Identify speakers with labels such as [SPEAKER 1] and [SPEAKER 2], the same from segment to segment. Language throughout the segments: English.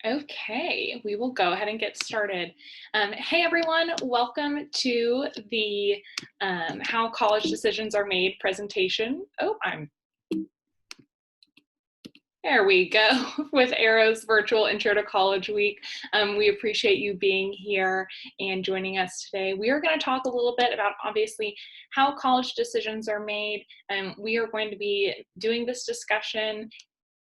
[SPEAKER 1] Okay, we will go ahead and get started. Hey everyone, welcome to the How College Decisions Are Made presentation. There we go, with Arrow's virtual Intro to College Week. We appreciate you being here and joining us today. We are going to talk a little bit about, obviously, how college decisions are made. We are going to be doing this discussion.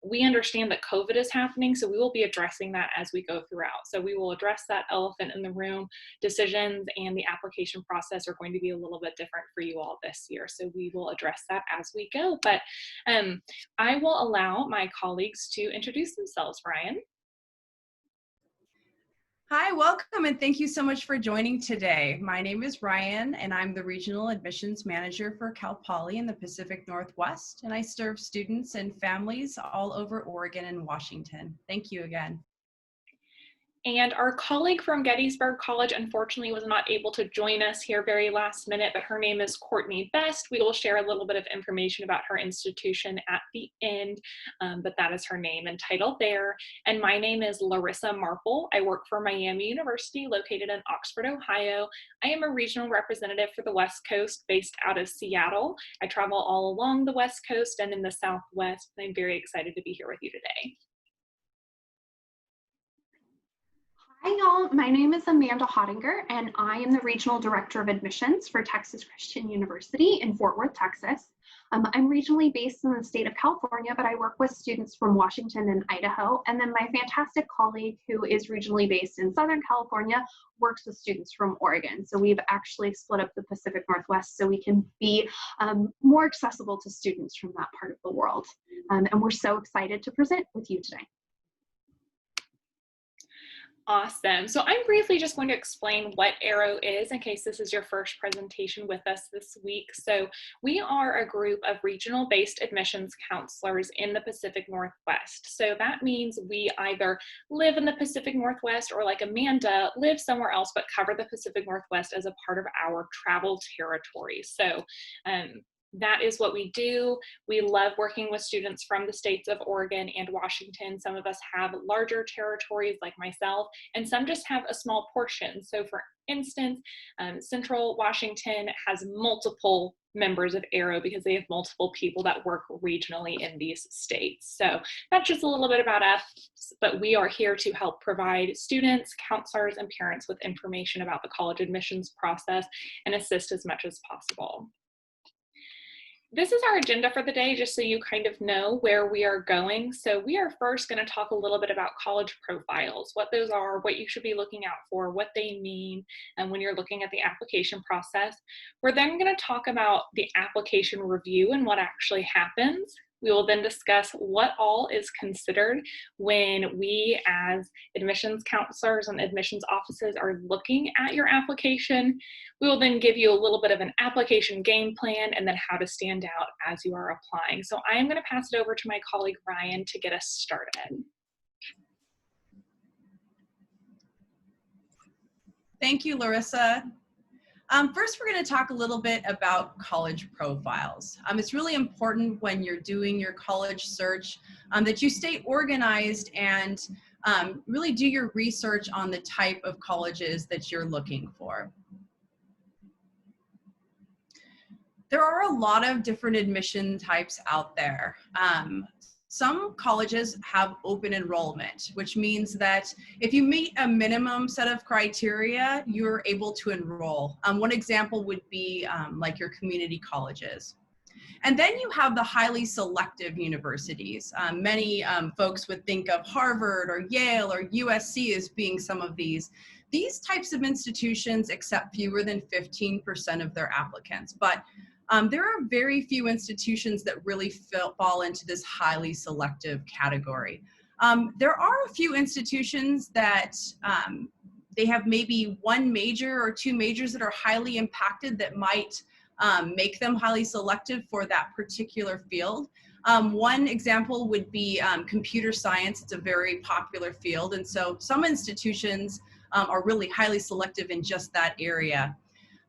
[SPEAKER 1] We understand that COVID is happening, so we will be addressing that as we go throughout. So we will address that elephant in the room. Decisions and the application process are going to be a little bit different for you all this year. So we will address that as we go. But I will allow my colleagues to introduce themselves. Ryan.
[SPEAKER 2] Hi, welcome, and thank you so much for joining today. My name is Ryan, and I'm the Regional Admissions Manager for Cal Poly in the Pacific Northwest, and I serve students and families all over Oregon and Washington. Thank you again.
[SPEAKER 1] And our colleague from Gettysburg College, unfortunately, was not able to join us here very last minute, but her name is Courtney Best. We will share a little bit of information about her institution at the end, but that is her name and title there. And my name is Larissa Marple. I work for Miami University, located in Oxford, Ohio. I am a regional representative for the West Coast, based out of Seattle. I travel all along the West Coast and in the Southwest, and I'm very excited to be here with you today.
[SPEAKER 3] Hi y'all, my name is Amanda Hottinger and I am the Regional Director of Admissions for Texas Christian University in Fort Worth, Texas. I'm regionally based in the state of California, but I work with students from Washington and Idaho. And then my fantastic colleague who is regionally based in Southern California works with students from Oregon. So we've actually split up the Pacific Northwest so we can be more accessible to students from that part of the world. And we're so excited to present with you today.
[SPEAKER 1] Awesome. So I'm briefly just going to explain what Arrow is in case this is your first presentation with us this week. So we are a group of regional-based admissions counselors in the Pacific Northwest. So that means we either live in the Pacific Northwest or, like Amanda, live somewhere else but cover the Pacific Northwest as a part of our travel territory. So that is what we do. We love working with students from the states of Oregon and Washington. Some of us have larger territories like myself, and some just have a small portion. So for instance, Central Washington has multiple members of Arrow because they have multiple people that work regionally in these states. So that's just a little bit about us, but we are here to help provide students, counselors, and parents with information about the college admissions process and assist as much as possible. This is our agenda for the day, just so you kind of know where we are going. So we are first going to talk a little bit about college profiles, what those are, what you should be looking out for, what they mean, and when you're looking at the application process. We're then going to talk about the application review and what actually happens. We will then discuss what all is considered when we as admissions counselors and admissions offices are looking at your application. We will then give you a little bit of an application game plan and then how to stand out as you are applying. So I am going to pass it over to my colleague Ryan to get us started.
[SPEAKER 2] Thank you, Larissa. First, we're going to talk a little bit about college profiles. It's really important when you're doing your college search that you stay organized and really do your research on the type of colleges that you're looking for. There are a lot of different admission types out there. Some colleges have open enrollment, which means that if you meet a minimum set of criteria, you're able to enroll. One example would be like your community colleges. And then you have the highly selective universities. Many folks would think of Harvard or Yale or USC as being some of these. These types of institutions accept fewer than 15% of their applicants, but there are very few institutions that really fall into this highly selective category. There are a few institutions that they have maybe one major or two majors that are highly impacted that might make them highly selective for that particular field. One example would be computer science. It's a very popular field, and so some institutions are really highly selective in just that area.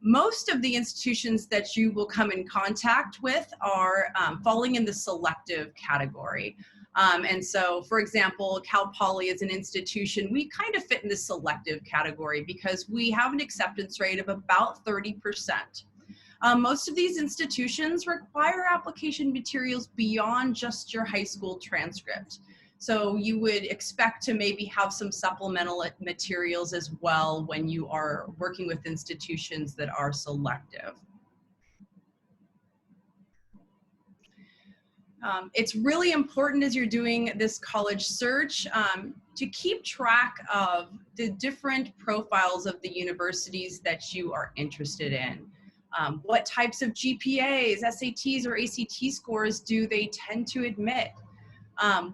[SPEAKER 2] Most of the institutions that you will come in contact with are falling in the selective category. And so, for example, Cal Poly as an institution, we kind of fit in the selective category because we have an acceptance rate of about 30%. Most of these institutions require application materials beyond just your high school transcript. So you would expect to maybe have some supplemental materials as well when you are working with institutions that are selective. It's really important as you're doing this college search to keep track of the different profiles of the universities that you are interested in. What types of GPAs, SATs, or ACT scores do they tend to admit?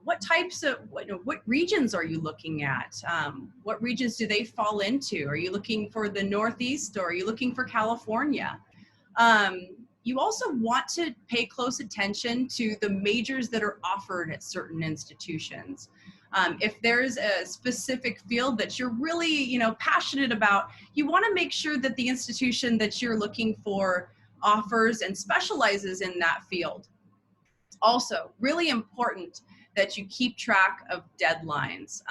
[SPEAKER 2] What regions are you looking at? What regions do they fall into? Are you looking for the Northeast, or are you looking for California? You also want to pay close attention to the majors that are offered at certain institutions. If there's a specific field that you're really, passionate about, you want to make sure that the institution that you're looking for offers and specializes in that field. Also, really important that you keep track of deadlines.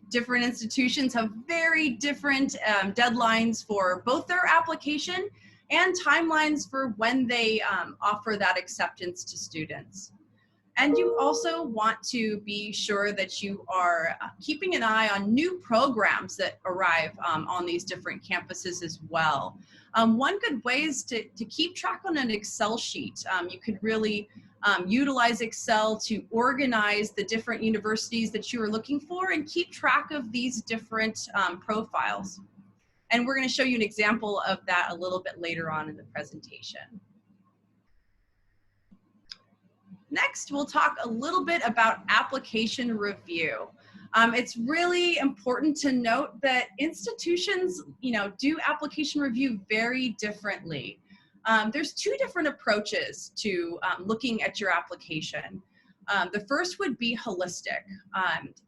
[SPEAKER 2] Different institutions have very different deadlines for both their application and timelines for when they offer that acceptance to students. And you also want to be sure that you are keeping an eye on new programs that arrive on these different campuses as well. One good way is to keep track on an Excel sheet. You could really utilize Excel to organize the different universities that you are looking for and keep track of these different profiles. And we're going to show you an example of that a little bit later on in the presentation. Next, we'll talk a little bit about application review. It's really important to note that institutions, do application review very differently. There's two different approaches to looking at your application. The first would be holistic,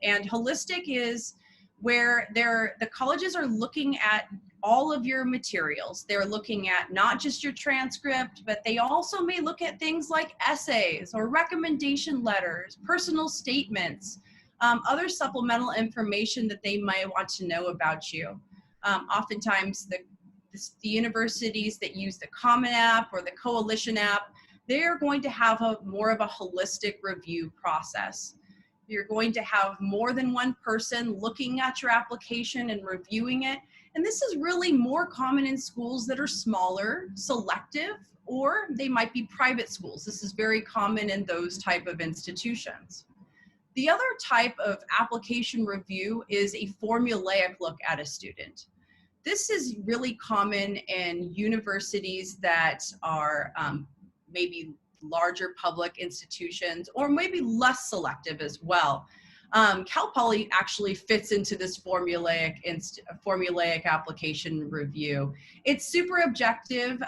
[SPEAKER 2] and holistic is where the colleges are looking at all of your materials. They're looking at not just your transcript, but they also may look at things like essays or recommendation letters, personal statements, other supplemental information that they might want to know about you. Oftentimes, the universities that use the Common App or the Coalition app, they're going to have more of a holistic review process. You're going to have more than one person looking at your application and reviewing it. And this is really more common in schools that are smaller, selective, or they might be private schools. This is very common in those type of institutions. The other type of application review is a formulaic look at a student. This is really common in universities that are maybe larger public institutions, or maybe less selective as well. Cal Poly actually fits into this formulaic application review. It's super objective.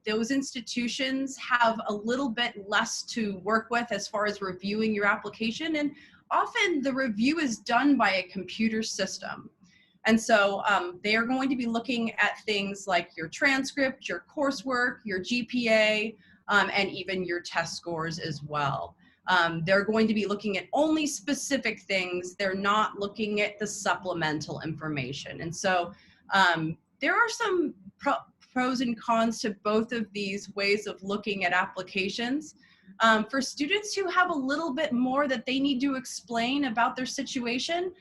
[SPEAKER 2] Those institutions have a little bit less to work with as far as reviewing your application, and often the review is done by a computer system. And so they are going to be looking at things like your transcript, your coursework, your GPA, and even your test scores as well. They're going to be looking at only specific things. They're not looking at the supplemental information. And so there are some pros and cons to both of these ways of looking at applications. For students who have a little bit more that they need to explain about their situation,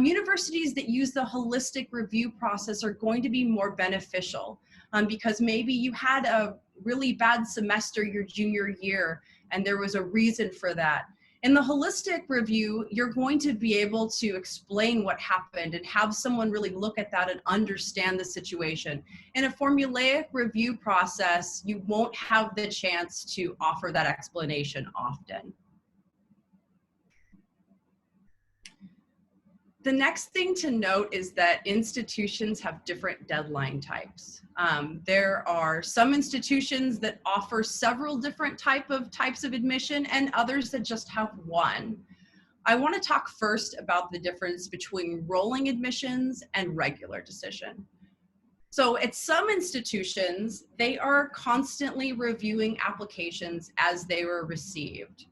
[SPEAKER 2] universities that use the holistic review process are going to be more beneficial because maybe you had a really bad semester your junior year and there was a reason for that. In the holistic review, you're going to be able to explain what happened and have someone really look at that and understand the situation. In a formulaic review process, you won't have the chance to offer that explanation often. The next thing to note is that institutions have different deadline types. There are some institutions that offer several different types of admission and others that just have one. I want to talk first about the difference between rolling admissions and regular decision. So at some institutions, they are constantly reviewing applications as they were received.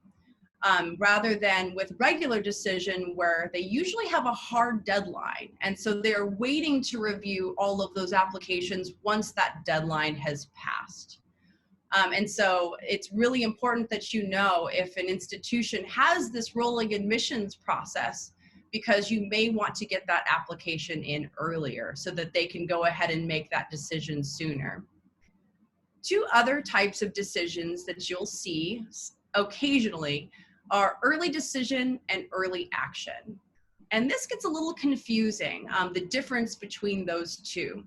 [SPEAKER 2] rather than with regular decision where they usually have a hard deadline. And so they're waiting to review all of those applications once that deadline has passed. And so it's really important that you know if an institution has this rolling admissions process, because you may want to get that application in earlier so that they can go ahead and make that decision sooner. Two other types of decisions that you'll see occasionally are early decision and early action. And this gets a little confusing, the difference between those two.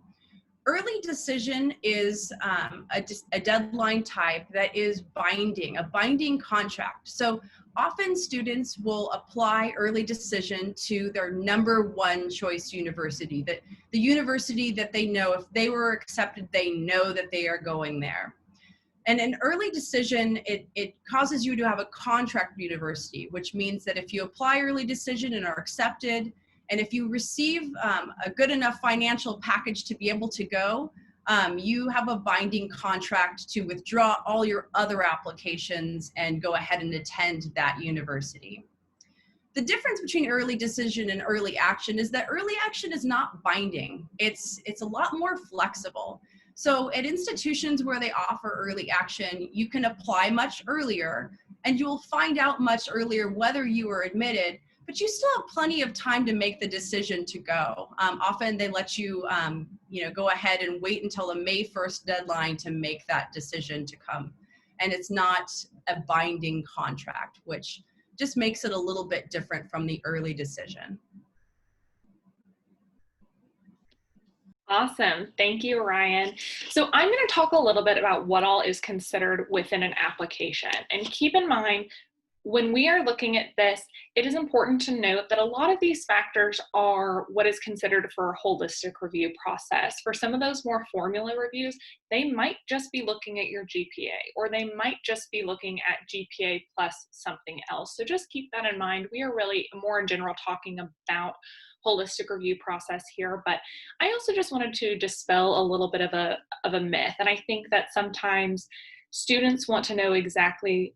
[SPEAKER 2] Early decision is a deadline type that is binding, a binding contract. So often students will apply early decision to their #1 choice university, the university that they know if they were accepted, they know that they are going there. And an early decision, it causes you to have a contract university, which means that if you apply early decision and are accepted, and if you receive a good enough financial package to be able to go, you have a binding contract to withdraw all your other applications and go ahead and attend that university. The difference between early decision and early action is that early action is not binding. It's a lot more flexible. So at institutions where they offer early action, you can apply much earlier and you'll find out much earlier whether you were admitted, but you still have plenty of time to make the decision to go. Often they let you, go ahead and wait until the May 1st deadline to make that decision to come. And it's not a binding contract, which just makes it a little bit different from the early decision.
[SPEAKER 1] Awesome. Thank you, Ryan. So I'm going to talk a little bit about what all is considered within an application. And keep in mind, when we are looking at this, it is important to note that a lot of these factors are what is considered for a holistic review process. For some of those more formula reviews, they might just be looking at your GPA, or they might just be looking at GPA plus something else. So just keep that in mind. We are really more in general talking about holistic review process here, but I also just wanted to dispel a little bit of a myth. And I think that sometimes students want to know exactly,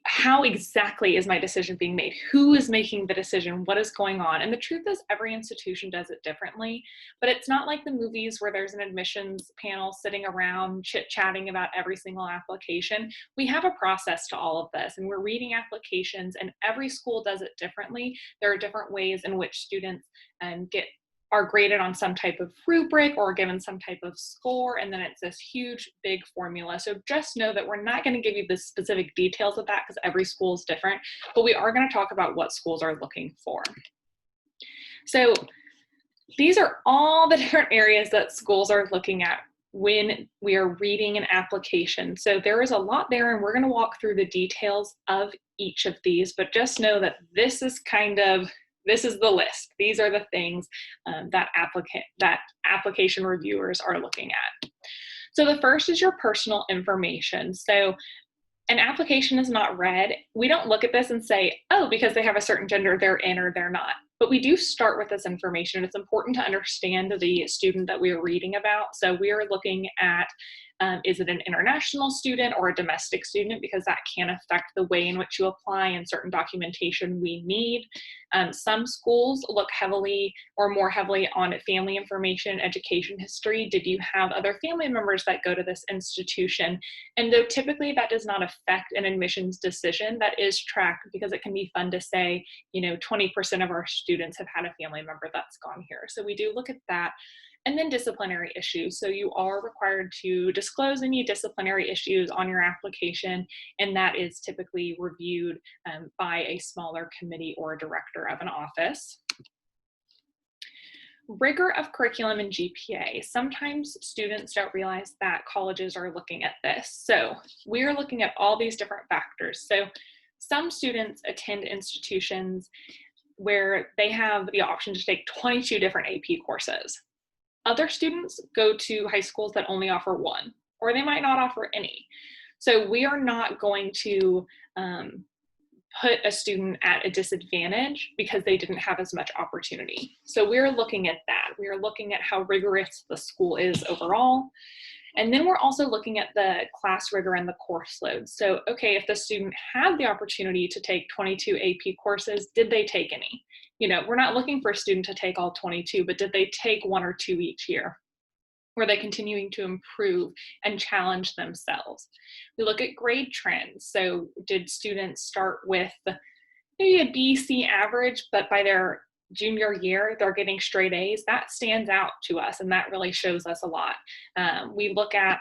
[SPEAKER 1] how exactly is my decision being made? Who is making the decision? What is going on? And the truth is every institution does it differently, but it's not like the movies where there's an admissions panel sitting around chit-chatting about every single application. We have a process to all of this, and we're reading applications, and every school does it differently. There are different ways in which students are graded on some type of rubric or given some type of score, and then it's this huge, big formula. So just know that we're not going to give you the specific details of that because every school is different, but we are going to talk about what schools are looking for. So these are all the different areas that schools are looking at when we are reading an application. So there is a lot there, and we're going to walk through the details of each of these, but just know that this is the list. These are the things that application reviewers are looking at. So the first is your personal information. So an application is not read. We don't look at this and say, oh, because they have a certain gender, they're in or they're not. But we do start with this information. It's important to understand the student that we are reading about. So we are looking at, is it an international student or a domestic student? Because that can affect the way in which you apply and certain documentation we need. Some schools look heavily or more heavily on family information, education history. Did you have other family members that go to this institution? And though typically that does not affect an admissions decision, that is tracked because it can be fun to say, 20% of our students have had a family member that's gone here. So we do look at that. And then disciplinary issues. So you are required to disclose any disciplinary issues on your application, and that is typically reviewed by a smaller committee or a director of an office. Rigor of curriculum and GPA. Sometimes students don't realize that colleges are looking at this. So we're looking at all these different factors. So some students attend institutions where they have the option to take 22 different AP courses. Other students go to high schools that only offer one, or they might not offer any. So we are not going to put a student at a disadvantage because they didn't have as much opportunity. So we're looking at that. We are looking at how rigorous the school is overall. And then we're also looking at the class rigor and the course load. So, okay, if the student had the opportunity to take 22 AP courses, did they take any? You know, we're not looking for a student to take all 22, but did they take 1 or 2 each year? Were they continuing to improve and challenge themselves? We look at grade trends. So did students start with maybe a B, C average, but by their junior year, they're getting straight A's? That stands out to us, and that really shows us a lot. We look at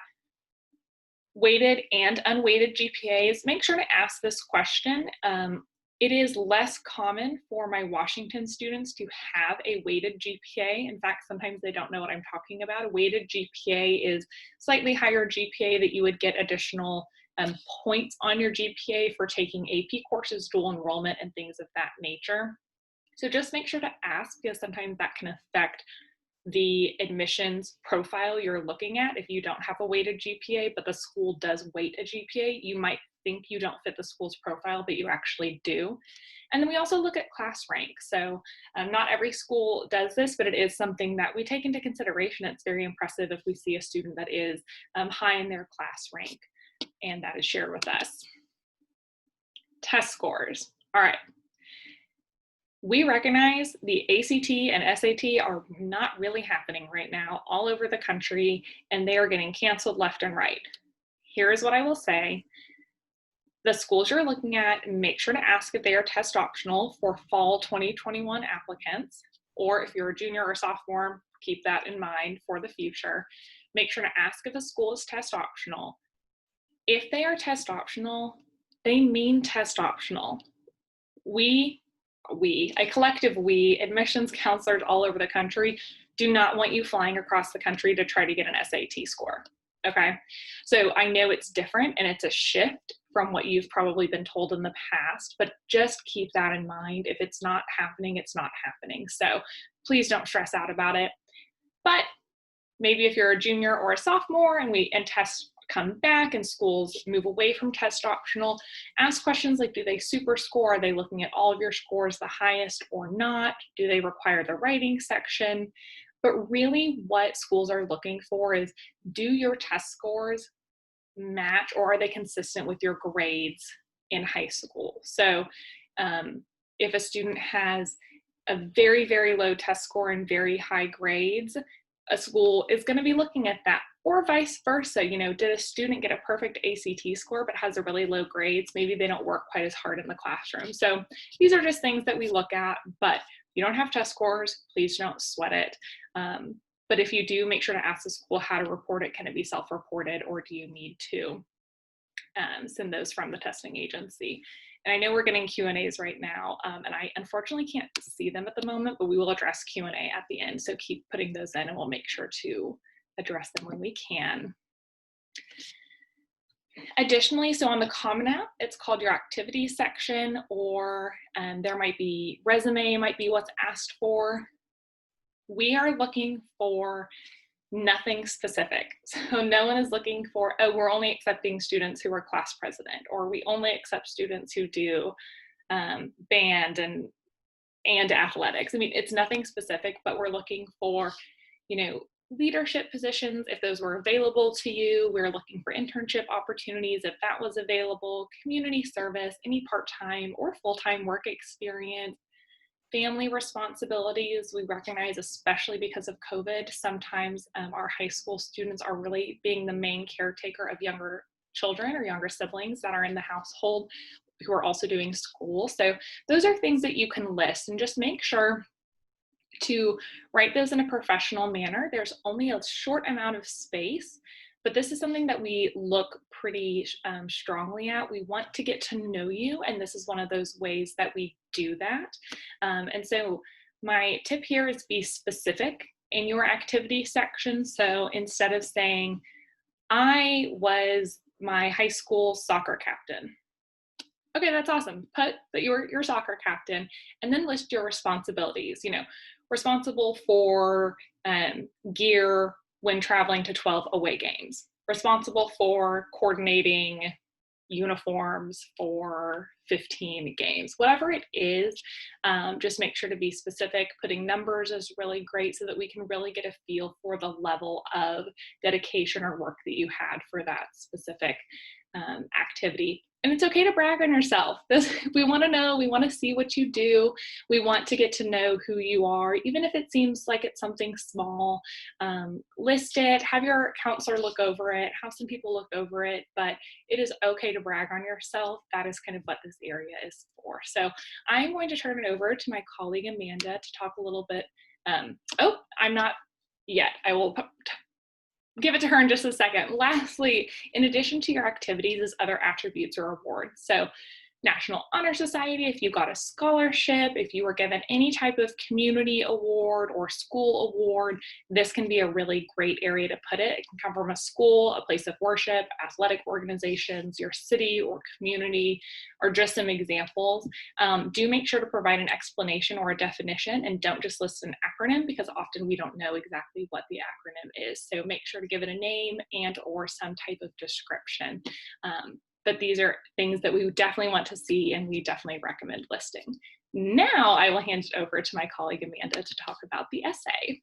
[SPEAKER 1] weighted and unweighted GPAs. Make sure to ask this question. It is less common for my Washington students to have a weighted GPA. In fact, sometimes they don't know what I'm talking about. A weighted GPA is slightly higher GPA that you would get additional points on your GPA for taking AP courses, dual enrollment, and things of that nature. So just make sure to ask, because sometimes that can affect the admissions profile you're looking at. If you don't have a weighted GPA, but the school does weight a GPA, you might think you don't fit the school's profile, but you actually do. And then we also look at class rank. So not every school does this, but it is something that we take into consideration. It's very impressive if we see a student that is high in their class rank, and that is shared with us. Test scores. All right. We recognize the ACT and SAT are not really happening right now all over the country, and they are getting canceled left and right. Here is what I will say. The schools you're looking at, make sure to ask if they are test optional for fall 2021 applicants, or if you're a junior or sophomore, keep that in mind for the future. Make sure to ask if the school is test optional. If they are test optional, they mean test optional. A collective we, admissions counselors all over the country, do not want you flying across the country to try to get an SAT score, okay? So I know it's different and it's a shift from what you've probably been told in the past, but just keep that in mind. If it's not happening, it's not happening. So please don't stress out about it. But maybe if you're a junior or a sophomore and tests come back and schools move away from test optional, ask questions like, do they super score? Are they looking at all of your scores the highest or not? Do they require the writing section? But really what schools are looking for is, do your test scores match, or are they consistent with your grades in high school? So if a student has a very, very low test score and very high grades, a school is going to be looking at that. Or vice versa, you know, did a student get a perfect ACT score but has a really low grades? Maybe they don't work quite as hard in the classroom. So these are just things that we look at, but if you don't have test scores, please don't sweat it. But if you do, make sure to ask the school how to report it. Can it be self-reported, or do you need to send those from the testing agency? And I know we're getting Q&As right now, and I unfortunately can't see them at the moment, but we will address Q&A at the end. So keep putting those in and we'll make sure to address them when we can. Additionally, so on the Common App, it's called your activities section, or there might be resume, might be what's asked for. We are looking for nothing specific. So no one is looking for, oh, we're only accepting students who are class president, or we only accept students who do band and athletics. I mean, it's nothing specific, but we're looking for, you know, leadership positions, if those were available to you. We're looking for internship opportunities, if that was available, community service, any part-time or full-time work experience, family responsibilities. We recognize, especially because of COVID, sometimes our high school students are really being the main caretaker of younger children or younger siblings that are in the household who are also doing school. So those are things that you can list, and just make sure to write those in a professional manner. There's only a short amount of space, but this is something that we look pretty strongly at. We want to get to know you, and this is one of those ways that we do that. And so my tip here is be specific in your activity section. So instead of saying, I was my high school soccer captain. Okay, that's awesome. Put that you're your soccer captain, and then list your responsibilities. You know, responsible for gear when traveling to 12 away games, responsible for coordinating uniforms for 15 games, whatever it is. Just make sure to be specific. Putting numbers is really great so that we can really get a feel for the level of dedication or work that you had for that specific activity. And it's okay to brag on yourself. We want to know, we want to see what you do. We want to get to know who you are, even if it seems like it's something small. List it, have your counselor look over it, have some people look over it, but it is okay to brag on yourself. That is kind of what this area is for. So I'm going to turn it over to my colleague Amanda to talk a little bit. Oh, I'm not yet. I will give it to her in just a second. Lastly, in addition to your activities, is other attributes or awards. So National Honor Society, if you got a scholarship, if you were given any type of community award or school award, this can be a really great area to put it. It can come from a school, a place of worship, athletic organizations, your city or community, or just some examples. Do make sure to provide an explanation or a definition, and don't just list an acronym, because often we don't know exactly what the acronym is. So make sure to give it a name and or some type of description. But these are things that we definitely want to see, and we definitely recommend listing. Now I will hand it over to my colleague Amanda to talk about the essay.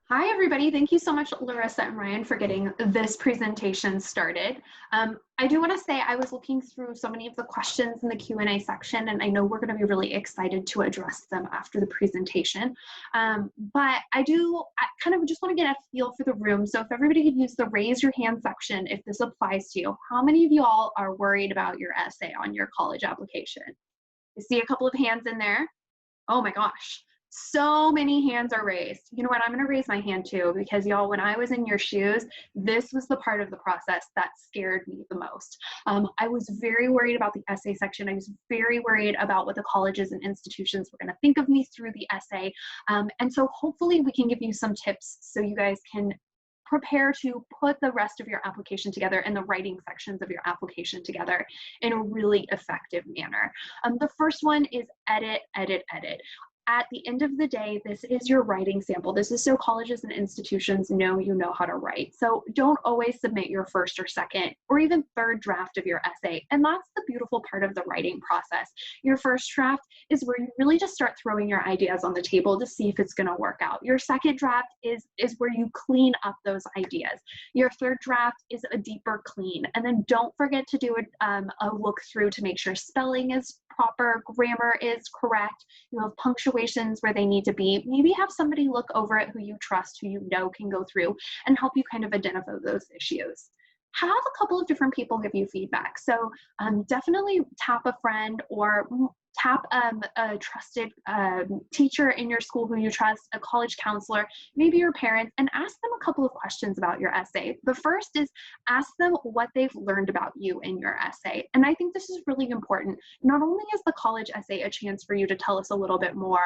[SPEAKER 3] Hi, everybody. Thank you so much, Larissa and Ryan, for getting this presentation started. I do want to say I was looking through so many of the questions in the Q&A section, and I know we're going to be really excited to address them after the presentation. But I kind of just want to get a feel for the room. So if everybody could use the raise your hand section, if this applies to you, how many of you all are worried about your essay on your college application? I see a couple of hands in there. Oh my gosh. So many hands are raised. You know what? I'm going to raise my hand too, because y'all, when I was in your shoes, this was the part of the process that scared me the most. I was very worried about the essay section. I was very worried about what the colleges and institutions were going to think of me through the essay. And so hopefully we can give you some tips so you guys can prepare to put the rest of your application together and the writing sections of your application together in a really effective manner. The first one is edit, edit, edit. At the end of the day, this is your writing sample. This is so colleges and institutions know you know how to write. So don't always submit your first or second or even third draft of your essay. And that's the beautiful part of the writing process. Your first draft is where you really just start throwing your ideas on the table to see if it's going to work out. Your second draft is where you clean up those ideas. Your third draft is a deeper clean. And then don't forget to do a look through to make sure spelling is proper, grammar is correct, you have punctuations where they need to be. Maybe have somebody look over it who you trust, who you know can go through and help you kind of identify those issues. Have a couple of different people give you feedback. So definitely tap a friend or tap a trusted teacher in your school who you trust, a college counselor, maybe your parents, and ask them a couple of questions about your essay. The first is ask them what they've learned about you in your essay. And I think this is really important. Not only is the college essay a chance for you to tell us a little bit more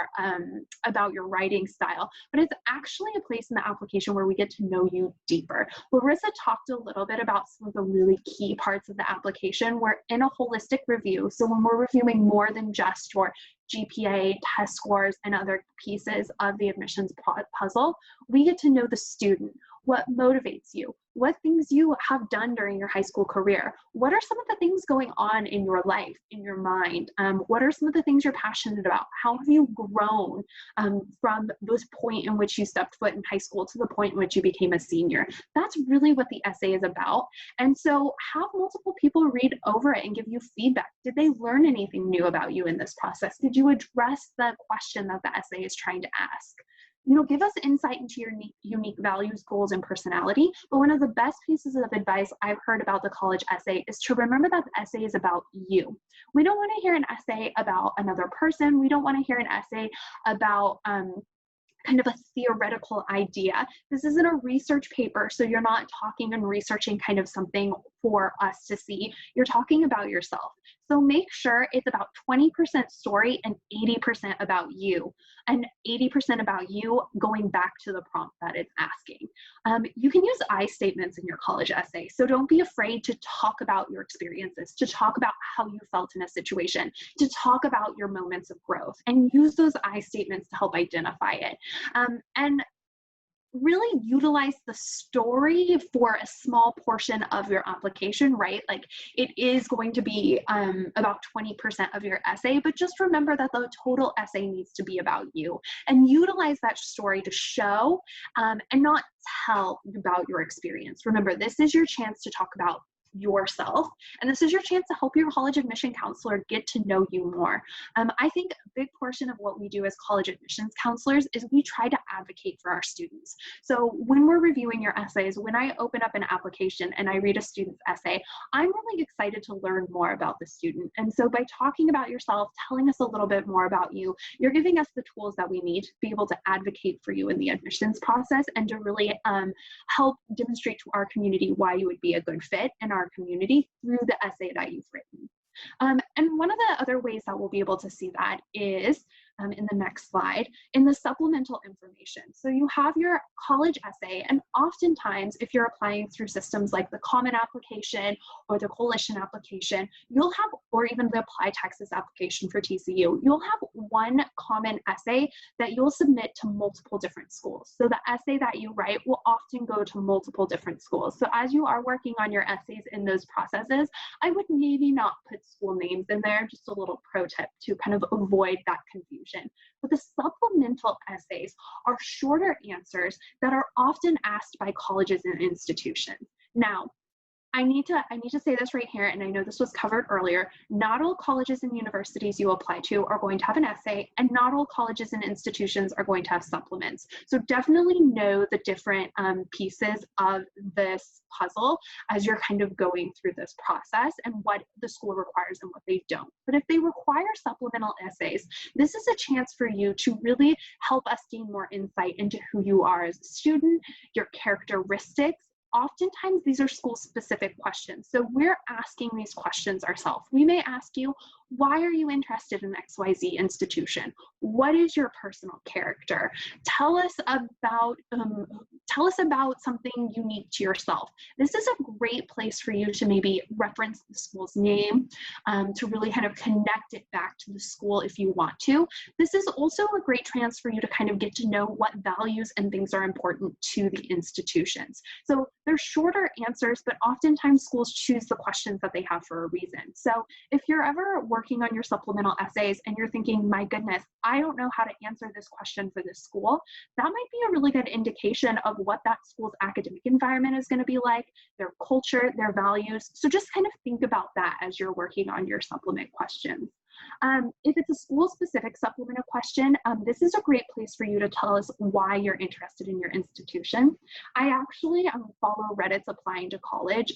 [SPEAKER 3] about your writing style, but it's actually a place in the application where we get to know you deeper. Larissa talked a little bit about some of the really key parts of the application. We're in a holistic review. So when we're reviewing more than just your GPA, test scores, and other pieces of the admissions puzzle, we get to know the student, what motivates you, what things you have done during your high school career, what are some of the things going on in your life, in your mind, what are some of the things you're passionate about, how have you grown from this point in which you stepped foot in high school to the point in which you became a senior. That's really what the essay is about. And so have multiple people read over it and give you feedback. Did they learn anything new about you in this process? Did you address the question that the essay is trying to ask? You know, give us insight into your unique values, goals, and personality. But one of the best pieces of advice I've heard about the college essay is to remember that the essay is about you. We don't want to hear an essay about another person. We don't want to hear an essay about kind of a theoretical idea. This isn't a research paper, so you're not talking and researching kind of something for us to see. You're talking about yourself. So make sure it's about 20% story and 80% about you, and 80% about you going back to the prompt that it's asking. You can use I statements in your college essay, so don't be afraid to talk about your experiences, to talk about how you felt in a situation, to talk about your moments of growth, and use those I statements to help identify it. And really utilize the story for a small portion of your application, right? Like it is going to be about 20% of your essay, but just remember that the total essay needs to be about you, and utilize that story to show and not tell about your experience. Remember, this is your chance to talk about yourself, and this is your chance to help your college admission counselor get to know you more. I think a big portion of what we do as college admissions counselors is we try to advocate for our students. So when we're reviewing your essays, when I open up an application and I read a student's essay, I'm really excited to learn more about the student. And so by talking about yourself, telling us a little bit more about you, you're giving us the tools that we need to be able to advocate for you in the admissions process, and to really help demonstrate to our community why you would be a good fit in our community through the essay that you've written. And one of the other ways that we'll be able to see that is in the next slide, in the supplemental information. So you have your college essay, and oftentimes if you're applying through systems like the Common Application or the Coalition Application, you'll have, or even the Apply Texas application for TCU, you'll have one common essay that you'll submit to multiple different schools. So the essay that you write will often go to multiple different schools. So as you are working on your essays in those processes, I would maybe not put school names in there, just a little pro tip to kind of avoid that confusion. But the supplemental essays are shorter answers that are often asked by colleges and institutions. Now, I need to say this right here, and I know this was covered earlier. Not all colleges and universities you apply to are going to have an essay, and not all colleges and institutions are going to have supplements. So definitely know the different pieces of this puzzle as you're kind of going through this process, and what the school requires and what they don't. But if they require supplemental essays, this is a chance for you to really help us gain more insight into who you are as a student, your characteristics. Oftentimes, these are school-specific questions. So we're asking these questions ourselves. We may ask you, why are you interested in XYZ institution? What is your personal character? Tell us about something unique to yourself. This is a great place for you to maybe reference the school's name, to really kind of connect it back to the school if you want to. This is also a great chance for you to kind of get to know what values and things are important to the institutions. So they're shorter answers, but oftentimes schools choose the questions that they have for a reason. So if you're ever working on your supplemental essays and you're thinking, my goodness, I don't know how to answer this question for this school, that might be a really good indication of what that school's academic environment is going to be like, their culture, their values. So just kind of think about that as you're working on your supplement questions. If it's a school-specific supplemental question, this is a great place for you to tell us why you're interested in your institution. I actually follow Reddit's Applying to College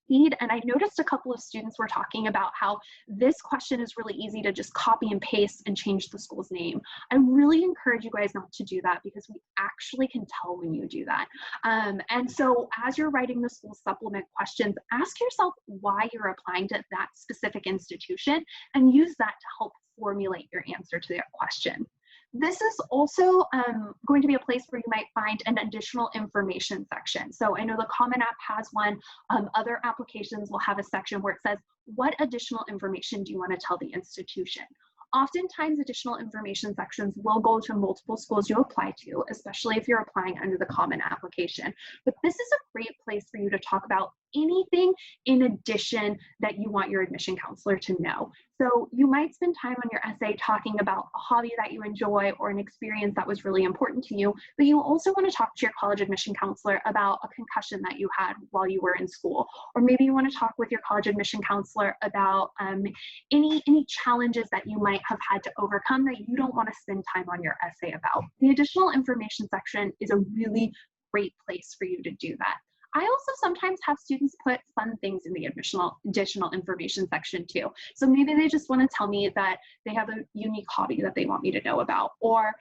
[SPEAKER 3] feed, and I noticed a couple of students were talking about how this question is really easy to just copy and paste and change the school's name. I really encourage you guys not to do that, because we actually can tell when you do that. And so as you're writing the school supplement questions, ask yourself why you're applying to that specific institution, and use that to help formulate your answer to that question. This is also going to be a place where you might find an additional information section. So I know the Common App has one. Other applications will have a section where it says, what additional information do you want to tell the institution? Oftentimes, additional information sections will go to multiple schools you apply to, especially if you're applying under the Common Application. But this is a great place for you to talk about anything in addition that you want your admission counselor to know. So you might spend time on your essay talking about a hobby that you enjoy or an experience that was really important to you, but you also want to talk to your college admission counselor about a concussion that you had while you were in school. Or maybe you want to talk with your college admission counselor about any challenges that you might have had to overcome that you don't want to spend time on your essay about. The additional information section is a really great place for you to do that. I also sometimes have students put fun things in the additional information section too. So maybe they just want to tell me that they have a unique hobby that they want me to know about, or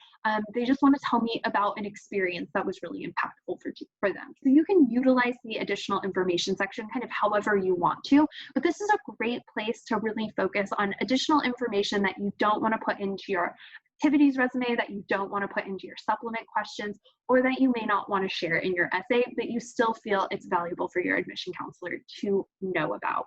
[SPEAKER 3] they just want to tell me about an experience that was really impactful for them. So you can utilize the additional information section kind of however you want to, but this is a great place to really focus on additional information that you don't want to put into your activities resume, that you don't want to put into your supplement questions, or that you may not want to share in your essay, but you still feel it's valuable for your admission counselor to know about.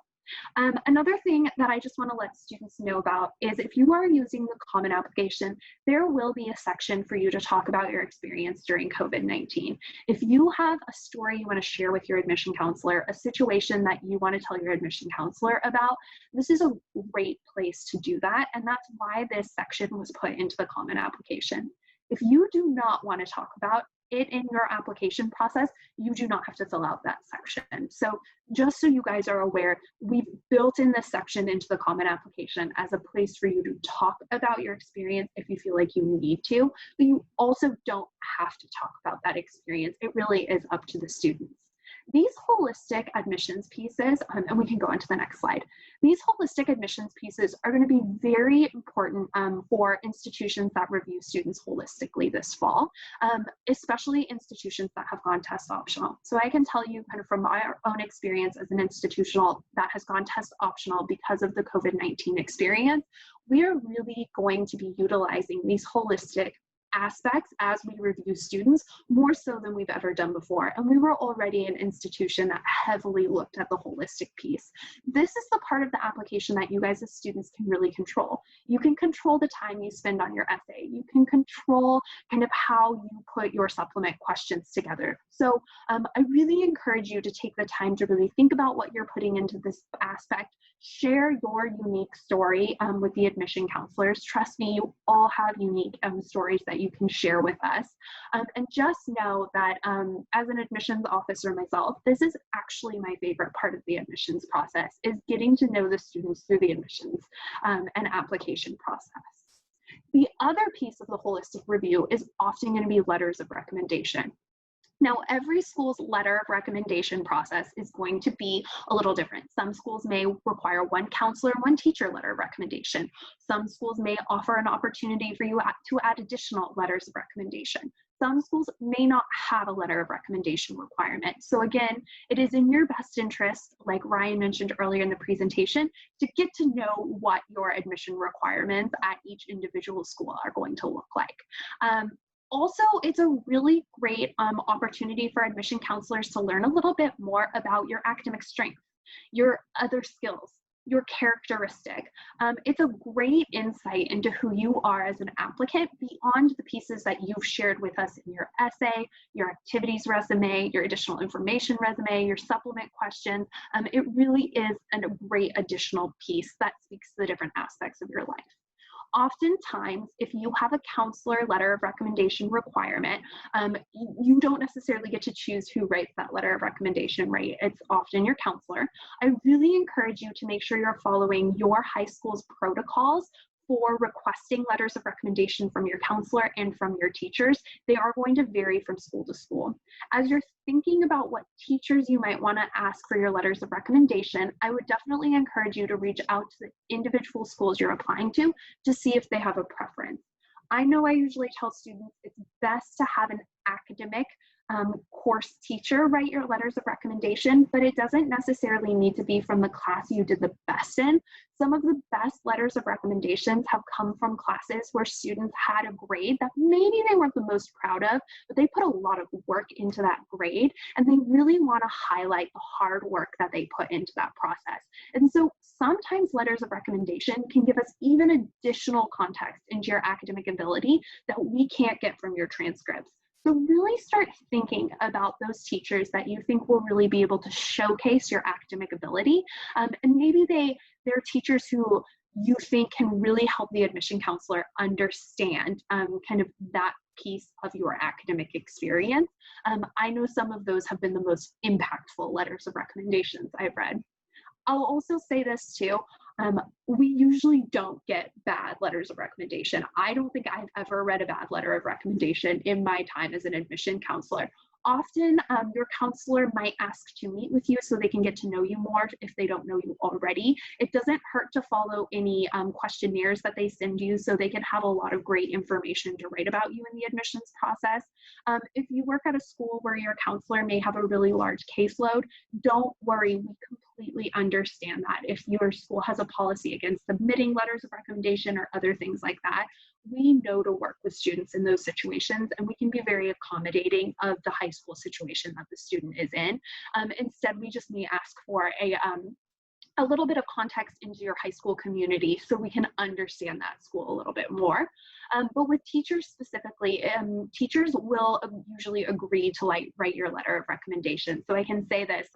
[SPEAKER 3] Another thing that I just want to let students know about is if you are using the Common Application, there will be a section for you to talk about your experience during COVID-19. If you have a story you want to share with your admission counselor, a situation that you want to tell your admission counselor about, this is a great place to do that. And that's why this section was put into the Common Application. If you do not want to talk about it in your application process, you do not have to fill out that section. So just so you guys are aware, we've built in this section into the Common Application as a place for you to talk about your experience if you feel like you need to, but you also don't have to talk about that experience. It really is up to the students. These holistic admissions pieces, and we can go on to the next slide. These holistic admissions pieces are going to be very important for institutions that review students holistically this fall, especially institutions that have gone test optional. So I can tell you kind of from my own experience as an institutional that has gone test optional because of the COVID-19 experience, we are really going to be utilizing these holistic aspects as we review students more so than we've ever done before. And we were already an institution that heavily looked at the holistic piece. This is the part of the application that you guys as students can really control. You can control the time you spend on your essay. You can control kind of how you put your supplement questions together. So I really encourage you to take the time to really think about what you're putting into this aspect. Share your unique story with the admission counselors. Trust me, you all have unique stories that you can share with us. And just know that as an admissions officer myself, this is actually my favorite part of the admissions process, is getting to know the students through the admissions and application process. The other piece of the holistic review is often going to be letters of recommendation. Now, every school's letter of recommendation process is going to be a little different. Some schools may require one counselor, one teacher letter of recommendation. Some schools may offer an opportunity for you to add additional letters of recommendation. Some schools may not have a letter of recommendation requirement. So again, it is in your best interest, like Ryan mentioned earlier in the presentation, to get to know what your admission requirements at each individual school are going to look like. Also, it's a really great opportunity for admission counselors to learn a little bit more about your academic strengths, your other skills, your characteristic. It's a great insight into who you are as an applicant beyond the pieces that you've shared with us in your essay, your activities resume, your additional information resume, your supplement questions. It really is a great additional piece that speaks to the different aspects of your life. Oftentimes, if you have a counselor letter of recommendation requirement, you don't necessarily get to choose who writes that letter of recommendation, right? It's often your counselor. I really encourage you to make sure you're following your high school's protocols for requesting letters of recommendation from your counselor and from your teachers. They are going to vary from school to school. As you're thinking about what teachers you might want to ask for your letters of recommendation, I would definitely encourage you to reach out to the individual schools you're applying to see if they have a preference. I know I usually tell students it's best to have an academic course teacher write your letters of recommendation, but it doesn't necessarily need to be from the class you did the best in. Some of the best letters of recommendations have come from classes where students had a grade that maybe they weren't the most proud of, but they put a lot of work into that grade, and they really want to highlight the hard work that they put into that process. And so sometimes letters of recommendation can give us even additional context into your academic ability that we can't get from your transcripts. So really start thinking about those teachers that you think will really be able to showcase your academic ability. And maybe they're teachers who you think can really help the admission counselor understand kind of that piece of your academic experience. I know some of those have been the most impactful letters of recommendations I've read. I'll also say this too, we usually don't get bad letters of recommendation. I don't think I've ever read a bad letter of recommendation in my time as an admission counselor. Often your counselor might ask to meet with you so they can get to know you more if they don't know you already. It doesn't hurt to follow any questionnaires that they send you so they can have a lot of great information to write about you in the admissions process. If you work at a school where your counselor may have a really large caseload, don't worry, we completely understand that. If your school has a policy against submitting letters of recommendation or other things like that, we know to work with students in those situations, and we can be very accommodating of the high school situation that the student is in. Instead, we just may ask for a little bit of context into your high school community so we can understand that school a little bit more. But with teachers specifically, teachers will usually agree to write your letter of recommendation. So I can say this,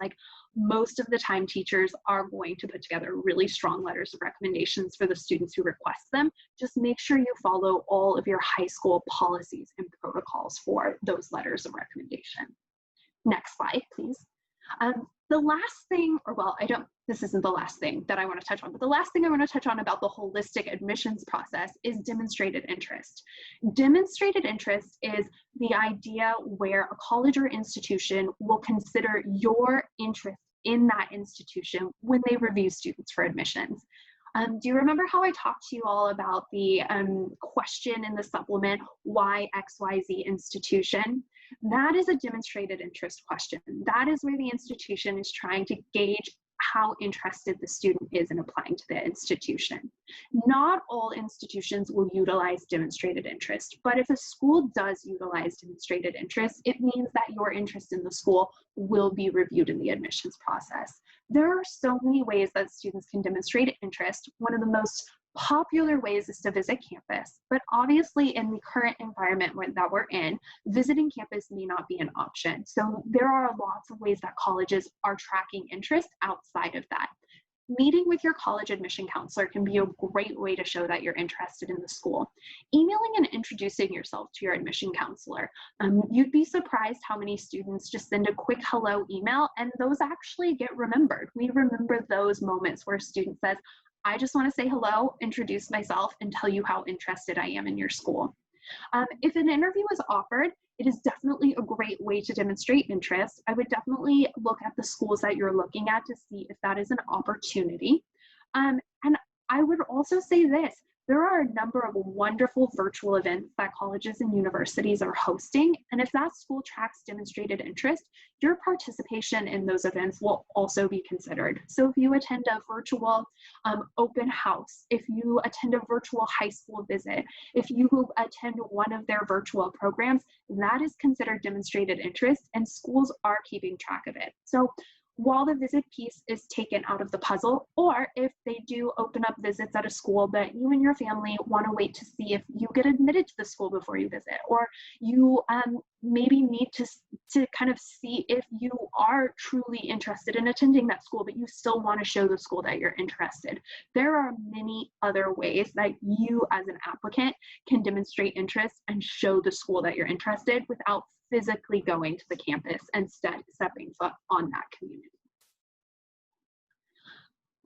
[SPEAKER 3] most of the time teachers are going to put together really strong letters of recommendations for the students who request them. Just make sure you follow all of your high school policies and protocols for those letters of recommendation. Next slide, please. The last thing, this isn't the last thing that I want to touch on, but the last thing I want to touch on about the holistic admissions process is demonstrated interest. Demonstrated interest is the idea where a college or institution will consider your interest in that institution when they review students for admissions. Do you remember how I talked to you all about the question in the supplement, why XYZ institution? That is a demonstrated interest question. That is where the institution is trying to gauge how interested the student is in applying to the institution. Not all institutions will utilize demonstrated interest, but if a school does utilize demonstrated interest, it means that your interest in the school will be reviewed in the admissions process. There are so many ways that students can demonstrate interest. One of the most popular ways is to visit campus, but obviously in the current environment that we're in, visiting campus may not be an option. So there are lots of ways that colleges are tracking interest outside of that. Meeting with your college admission counselor can be a great way to show that you're interested in the school. Emailing and introducing yourself to your admission counselor. You'd be surprised how many students just send a quick hello email, and those actually get remembered. We remember those moments where a student says, I just want to say hello, introduce myself, and tell you how interested I am in your school. If an interview is offered, it is definitely a great way to demonstrate interest. I would definitely look at the schools that you're looking at to see if that is an opportunity. And I would also say this, there are a number of wonderful virtual events that colleges and universities are hosting, and if that school tracks demonstrated interest, your participation in those events will also be considered. So if you attend a virtual open house, if you attend a virtual high school visit, if you attend one of their virtual programs, that is considered demonstrated interest, and schools are keeping track of it. So while the visit piece is taken out of the puzzle, or if they do open up visits at a school that you and your family want to wait to see if you get admitted to the school before you visit, or you maybe need to kind of see if you are truly interested in attending that school, but you still want to show the school that you're interested. There are many other ways that you as an applicant can demonstrate interest and show the school that you're interested without physically going to the campus and stepping foot on that community.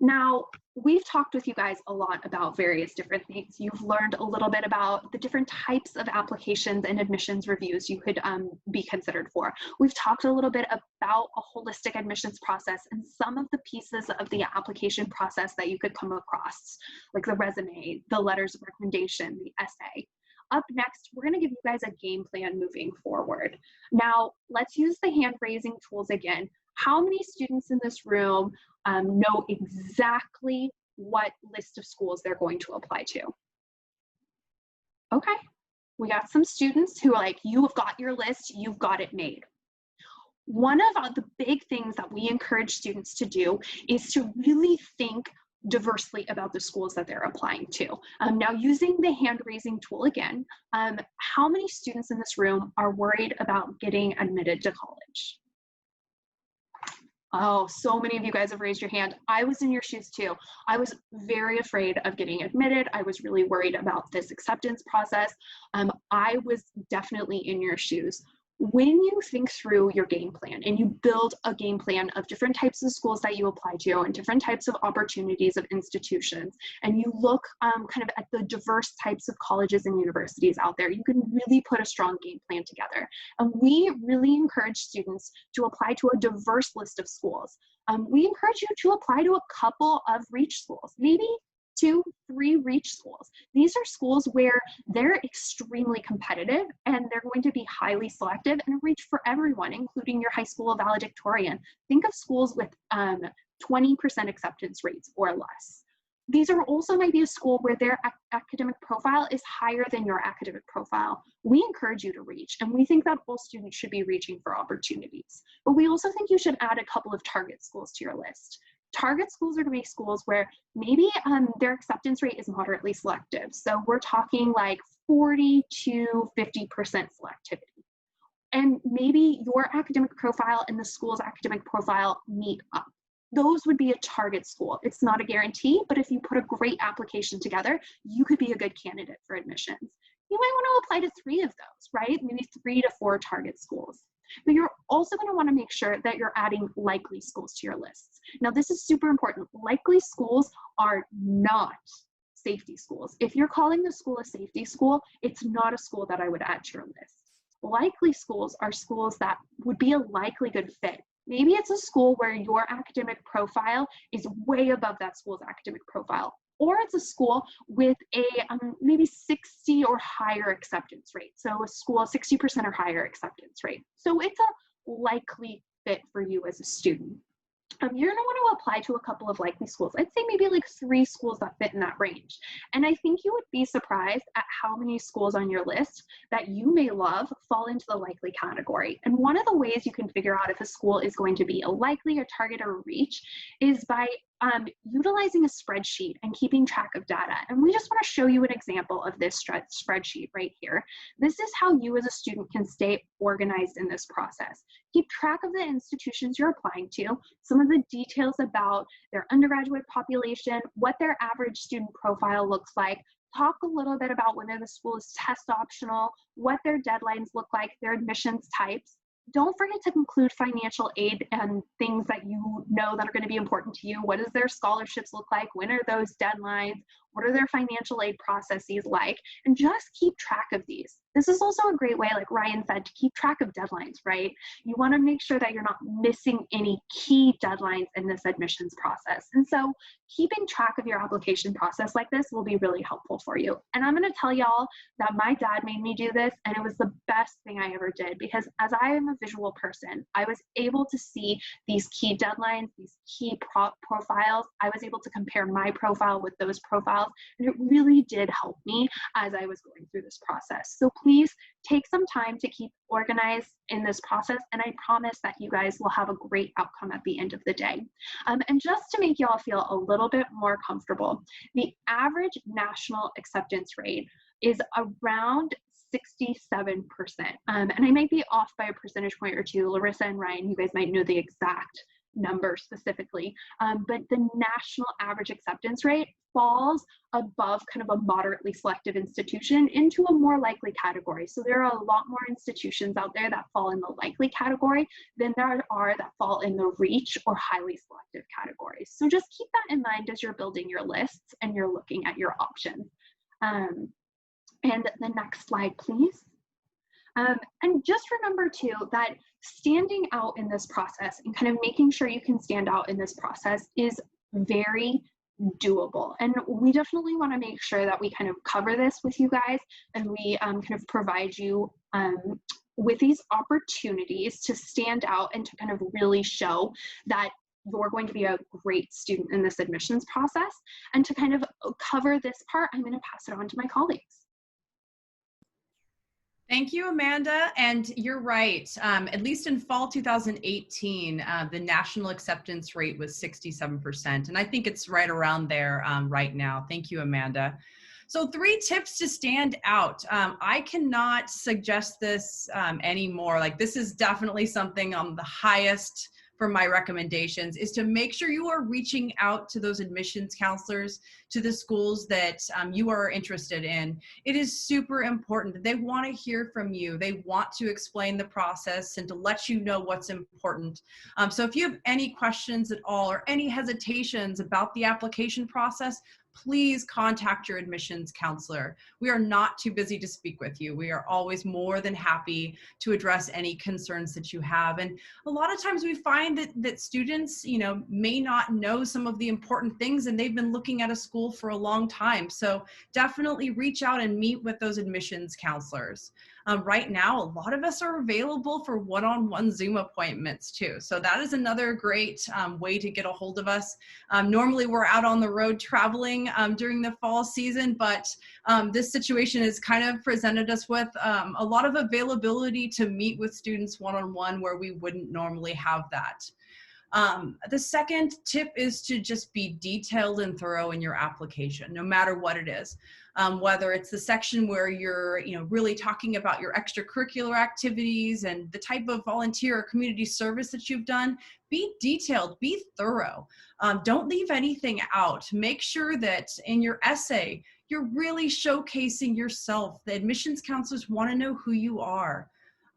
[SPEAKER 3] Now, we've talked with you guys a lot about various different things. You've learned a little bit about the different types of applications and admissions reviews you could be considered for. We've talked a little bit about a holistic admissions process and some of the pieces of the application process that you could come across, like the resume, the letters of recommendation, the essay. Up next, we're going to give you guys a game plan moving forward. Now, let's use the hand raising tools again. How many students in this room know exactly what list of schools they're going to apply to? Okay, we got some students who are like, you have got your list, you've got it made. One of the big things that we encourage students to do is to really think diversely about the schools that they're applying to. Now, using the hand raising tool again, how many students in this room are worried about getting admitted to college? Oh, so many of you guys have raised your hand. I was in your shoes too. I was very afraid of getting admitted. I was really worried about this acceptance process. I was definitely in your shoes. When you think through your game plan and you build a game plan of different types of schools that you apply to and different types of opportunities of institutions, and you look kind of at the diverse types of colleges and universities out there, you can really put a strong game plan together. And we really encourage students to apply to a diverse list of schools. We encourage you to apply to a couple of reach schools, maybe 2, 3 reach schools. These are schools where they're extremely competitive and they're going to be highly selective and reach for everyone, including your high school valedictorian. Think of schools with 20% acceptance rates or less. These are also might be a school where their academic profile is higher than your academic profile. We encourage you to reach, and we think that all students should be reaching for opportunities. But we also think you should add a couple of target schools to your list. Target schools are going to be schools where maybe their acceptance rate is moderately selective. So we're talking like 40 to 50% selectivity. And maybe your academic profile and the school's academic profile meet up. Those would be a target school. It's not a guarantee, but if you put a great application together, you could be a good candidate for admissions. You might want to apply to 3 of those, right? Maybe 3 to 4 target schools. But you're also going to want to make sure that you're adding likely schools to your lists. Now, this is super important. Likely schools are not safety schools. If you're calling the school a safety school, it's not a school that I would add to your list. Likely schools are schools that would be a likely good fit. Maybe it's a school where your academic profile is way above that school's academic profile, or it's a school with a maybe 60 or higher acceptance rate. So a school 60% or higher acceptance rate. So it's a likely fit for you as a student. You're going to want to apply to a couple of likely schools. I'd say maybe like 3 schools that fit in that range. And I think you would be surprised at how many schools on your list that you may love fall into the likely category. And one of the ways you can figure out if a school is going to be a likely, a target, or a reach is by utilizing a spreadsheet and keeping track of data. And we just want to show you an example of this spreadsheet right here. This is how you as a student can stay organized in this process. Keep track of the institutions you're applying to, some of the details about their undergraduate population, what their average student profile looks like, talk a little bit about whether the school is test optional, what their deadlines look like, their admissions types. Don't forget to include financial aid and things that you know that are going to be important to you. What does their scholarships look like? When are those deadlines? What are their financial aid processes like? And just keep track of these. This is also a great way, like Ryan said, to keep track of deadlines, right? You want to make sure that you're not missing any key deadlines in this admissions process. And so keeping track of your application process like this will be really helpful for you. And I'm going to tell y'all that my dad made me do this, and it was the best thing I ever did, because as I am a visual person, I was able to see these key deadlines, these key profiles. I was able to compare my profile with those profiles, and it really did help me as I was going through this process. So please take some time to keep organized in this process, and I promise that you guys will have a great outcome at the end of the day. And just to make you all feel a little bit more comfortable, the average national acceptance rate is around 67%. And I might be off by a percentage point or two. Larissa and Ryan, you guys might know the exact number specifically, but the national average acceptance rate falls above kind of a moderately selective institution into a more likely category. So there are a lot more institutions out there that fall in the likely category than there are that fall in the reach or highly selective categories. So just keep that in mind as you're building your lists and you're looking at your options. And the next slide, please. And just remember too that standing out in this process and kind of making sure you can stand out in this process is very doable. And we definitely want to make sure that we kind of cover this with you guys, and we kind of provide you with these opportunities to stand out and to kind of really show that you're going to be a great student in this admissions process. And to kind of cover this part, I'm going to pass it on to my colleagues.
[SPEAKER 2] Thank you, Amanda. And you're right. At least in fall 2018, the national acceptance rate was 67%. And I think it's right around there right now. Thank you, Amanda. So 3 tips to stand out. I cannot suggest this anymore. Like, this is definitely something on the highest for my recommendations, is to make sure you are reaching out to those admissions counselors, to the schools that you are interested in. It is super important. They want to hear from you. They want to explain the process and to let you know what's important. So if you have any questions at all or any hesitations about the application process, please contact your admissions counselor. We are not too busy to speak with you. We are always more than happy to address any concerns that you have. And a lot of times we find that students, may not know some of the important things, and they've been looking at a school for a long time. So definitely reach out and meet with those admissions counselors. Right now, a lot of us are available for one-on-one Zoom appointments too. So that is another great way to get a hold of us. Normally we're out on the road traveling during the fall season, but this situation has kind of presented us with a lot of availability to meet with students one-on-one where we wouldn't normally have that. The second tip is to just be detailed and thorough in your application, no matter what it is. Whether it's the section where you're really talking about your extracurricular activities and the type of volunteer or community service that you've done, be detailed, be thorough. Don't leave anything out. Make sure that in your essay, you're really showcasing yourself. The admissions counselors want to know who you are.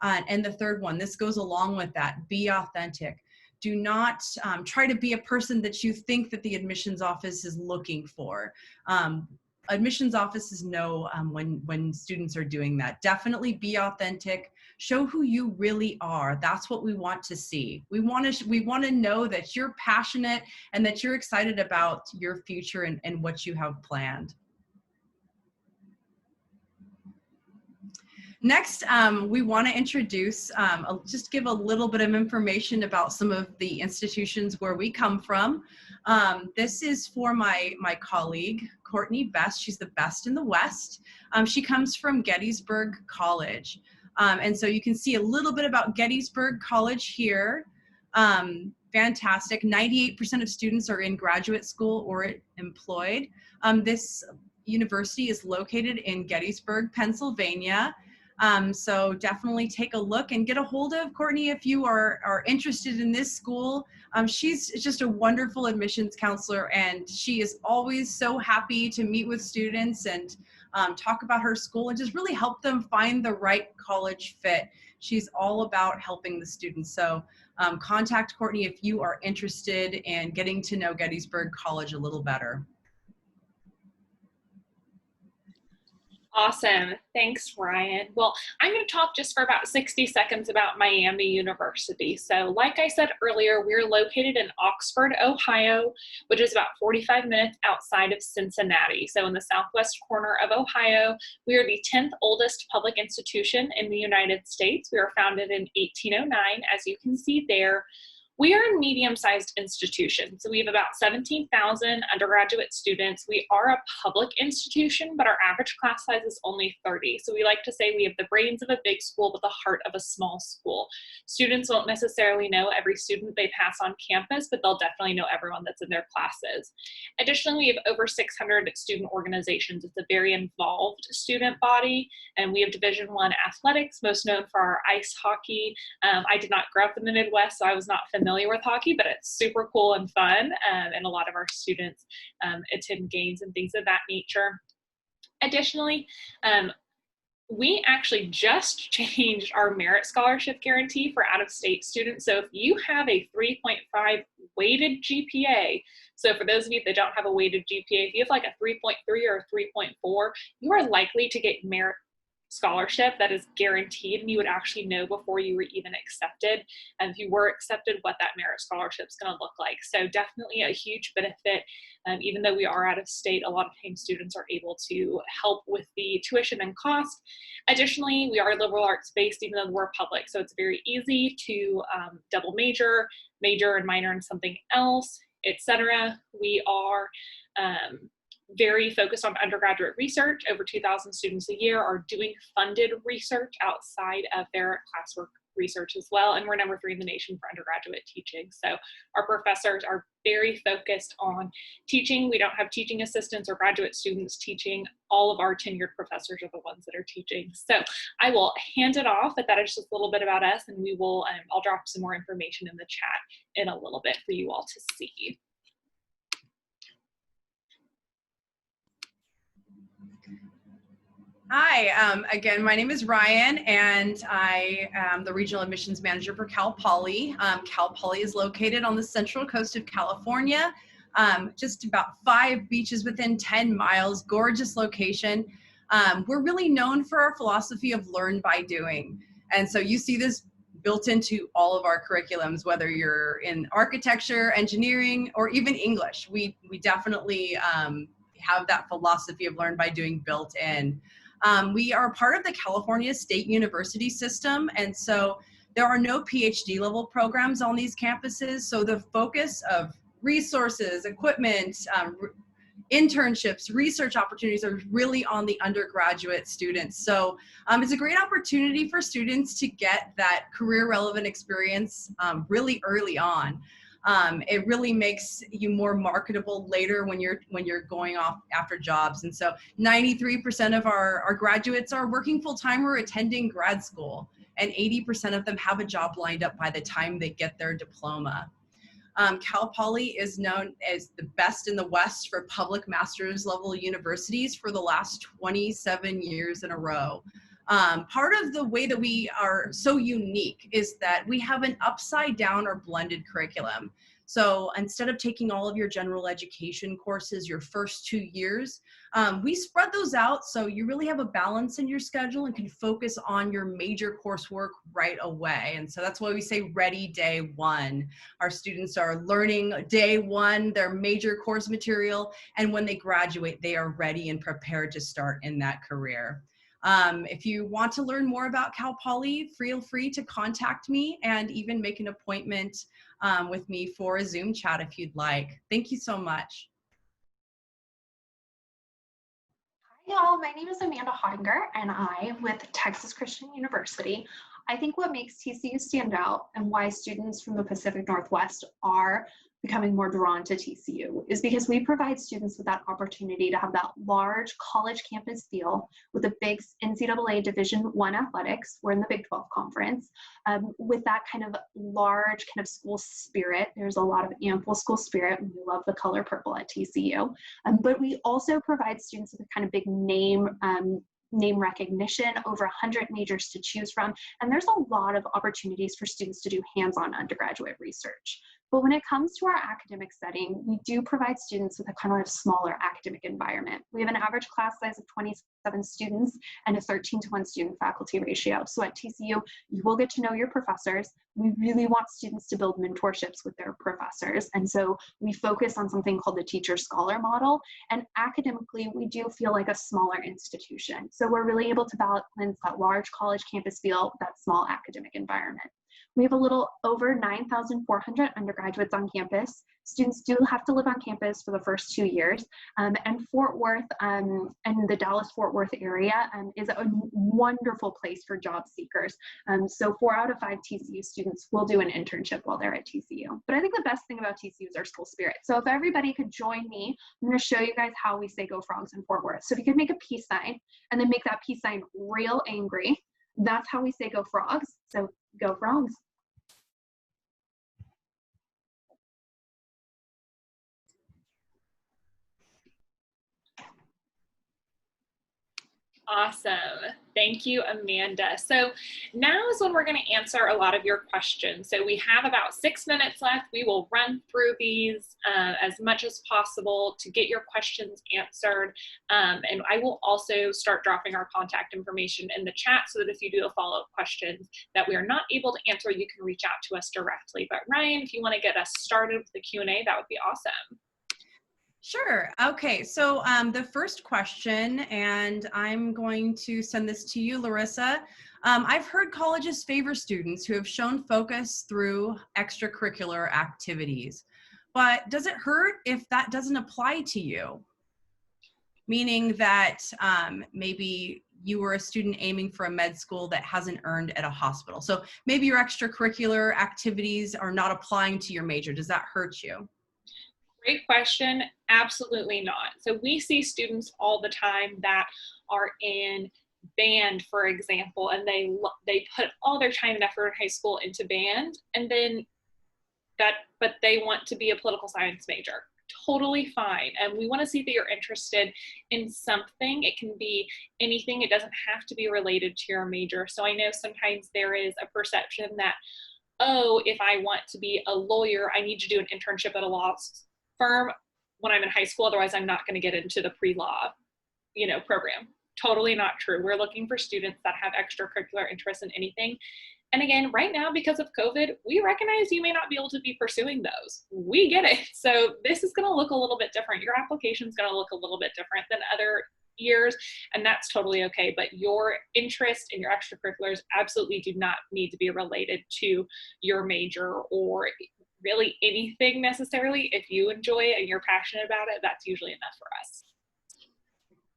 [SPEAKER 2] And the third one, this goes along with that, be authentic. Do not try to be a person that you think that the admissions office is looking for. Admissions offices know when students are doing that. Definitely be authentic. Show who you really are. That's what we want to see. We want to know that you're passionate and that you're excited about your future and what you have planned. Next, we want to introduce, just give a little bit of information about some of the institutions where we come from. This is for my colleague, Courtney Best. She's the best in the West. She comes from Gettysburg College. And so you can see a little bit about Gettysburg College here. Fantastic. 98% of students are in graduate school or employed. This university is located in Gettysburg, Pennsylvania. So definitely take a look and get a hold of Courtney if you are interested in this school. She's just a wonderful admissions counselor, and she is always so happy to meet with students and talk about her school and just really help them find the right college fit. She's all about helping the students. So contact Courtney if you are interested in getting to know Gettysburg College a little better.
[SPEAKER 1] Awesome. Thanks, Ryan. Well, I'm going to talk just for about 60 seconds about Miami University. So like I said earlier, we're located in Oxford, Ohio, which is about 45 minutes outside of Cincinnati. So in the southwest corner of Ohio, we are the 10th oldest public institution in the United States. We were founded in 1809, as you can see there. We are a medium-sized institution, so we have about 17,000 undergraduate students. We are a public institution, but our average class size is only 30. So we like to say we have the brains of a big school, but the heart of a small school. Students won't necessarily know every student they pass on campus, but they'll definitely know everyone that's in their classes. Additionally, we have over 600 student organizations. It's a very involved student body, and we have Division I athletics, most known for our ice hockey. I did not grow up in the Midwest, so I was not familiar with hockey, but it's super cool and fun, and a lot of our students attend games and things of that nature. Additionally, we actually just changed our merit scholarship guarantee for out-of-state students. So if you have a 3.5 weighted GPA, so for those of you that don't have a weighted GPA, if you have like a 3.3 or a 3.4, you are likely to get merit scholarship that is guaranteed, and you would actually know before you were even accepted, and if you were accepted, what that merit scholarship is going to look like. So definitely a huge benefit. Even though we are out of state, a lot of times students are able to help with the tuition and cost. Additionally, we are liberal arts based, even though we're public, so it's very easy to double major and minor in something else, etc. We are very focused on undergraduate research. Over 2,000 students a year are doing funded research outside of their classwork research as well. And we're number 3 in the nation for undergraduate teaching. So our professors are very focused on teaching. We don't have teaching assistants or graduate students teaching. All of our tenured professors are the ones that are teaching. So I will hand it off, but that is just a little bit about us, and we will, I'll drop some more information in the chat in a little bit for you all to see.
[SPEAKER 2] Hi, again, my name is Ryan, and I am the Regional Admissions Manager for Cal Poly. Cal Poly is located on the central coast of California, just about 5 beaches within 10 miles, gorgeous location. We're really known for our philosophy of learn by doing. And so you see this built into all of our curriculums, whether you're in architecture, engineering, or even English. We definitely have that philosophy of learn by doing built in. We are part of the California State University system, and so there are no PhD level programs on these campuses. So the focus of resources, equipment, internships, research opportunities are really on the undergraduate students. So it's a great opportunity for students to get that career relevant experience really early on. It really makes you more marketable later when you're going off after jobs. And so 93% of our graduates are working full-time or attending grad school, and 80% of them have a job lined up by the time they get their diploma. Cal Poly is known as the best in the West for public master's level universities for the last 27 years in a row. Part of the way that we are so unique is that we have an upside down or blended curriculum. So instead of taking all of your general education courses your first 2 years, we spread those out so you really have a balance in your schedule and can focus on your major coursework right away. And so that's why we say ready day one. Our students are learning day one, their major course material, and when they graduate, they are ready and prepared to start in that career. If you want to learn more about Cal Poly, feel free to contact me and even make an appointment with me for a Zoom chat if you'd like. Thank you so much.
[SPEAKER 3] Hi, y'all. My name is Amanda Hottinger, and I am with Texas Christian University. I think what makes TCU stand out and why students from the Pacific Northwest are becoming more drawn to TCU is because we provide students with that opportunity to have that large college campus feel with the big NCAA Division I athletics. We're in the Big 12 conference, with that kind of large kind of school spirit. There's a lot of ample school spirit. We love the color purple at TCU, but we also provide students with a kind of big name recognition, over 100 majors to choose from, and there's a lot of opportunities for students to do hands-on undergraduate research. But when it comes to our academic setting, we do provide students with a kind of smaller academic environment. We have an average class size of 27 students and a 13-to-1 student-faculty ratio. So at TCU, you will get to know your professors. We really want students to build mentorships with their professors. And so we focus on something called the teacher-scholar model. And academically, we do feel like a smaller institution. So we're really able to balance that large college campus feel, that small academic environment. We have a little over 9,400 undergraduates on campus. Students do have to live on campus for the first 2 years. And Fort Worth and the Dallas-Fort Worth area is a wonderful place for job seekers. So 4 out of 5 TCU students will do an internship while they're at TCU. But I think the best thing about TCU is our school spirit. So if everybody could join me, I'm going to show you guys how we say Go Frogs in Fort Worth. So if you could make a peace sign and then make that peace sign real angry, that's how we say Go Frogs. So Go Frogs.
[SPEAKER 1] Awesome. Thank you, Amanda. So now is when we're going to answer a lot of your questions. So we have about 6 minutes left. We will run through these as much as possible to get your questions answered. And I will also start dropping our contact information in the chat so that if you do have follow-up questions that we are not able to answer, you can reach out to us directly. But Ryan, if you want to get us started with the Q&A, that would be awesome.
[SPEAKER 2] Sure. Okay. So the first question, and I'm going to send this to you, Larissa. I've heard colleges favor students who have shown focus through extracurricular activities, but does it hurt if that doesn't apply to you? Meaning that maybe you were a student aiming for a med school that hasn't earned at a hospital. So maybe your extracurricular activities are not applying to your major. Does that hurt you?
[SPEAKER 1] Great question. Absolutely not. So we see students all the time that are in band, for example, and they put all their time and effort in high school into band, and then but they want to be a political science major. Totally fine. And we want to see that you're interested in something. It can be anything. It doesn't have to be related to your major. So I know sometimes there is a perception that, oh, if I want to be a lawyer, I need to do an internship at a law firm when I'm in high school, otherwise I'm not going to get into the pre-law, program. Totally not true. We're looking for students that have extracurricular interests in anything. And again, right now, because of COVID, we recognize you may not be able to be pursuing those. We get it. So this is going to look a little bit different. Your application is going to look a little bit different than other years, and that's totally okay. But your interest in your extracurriculars absolutely do not need to be related to your major or really anything necessarily. If you enjoy it and you're passionate about it, that's usually enough for us.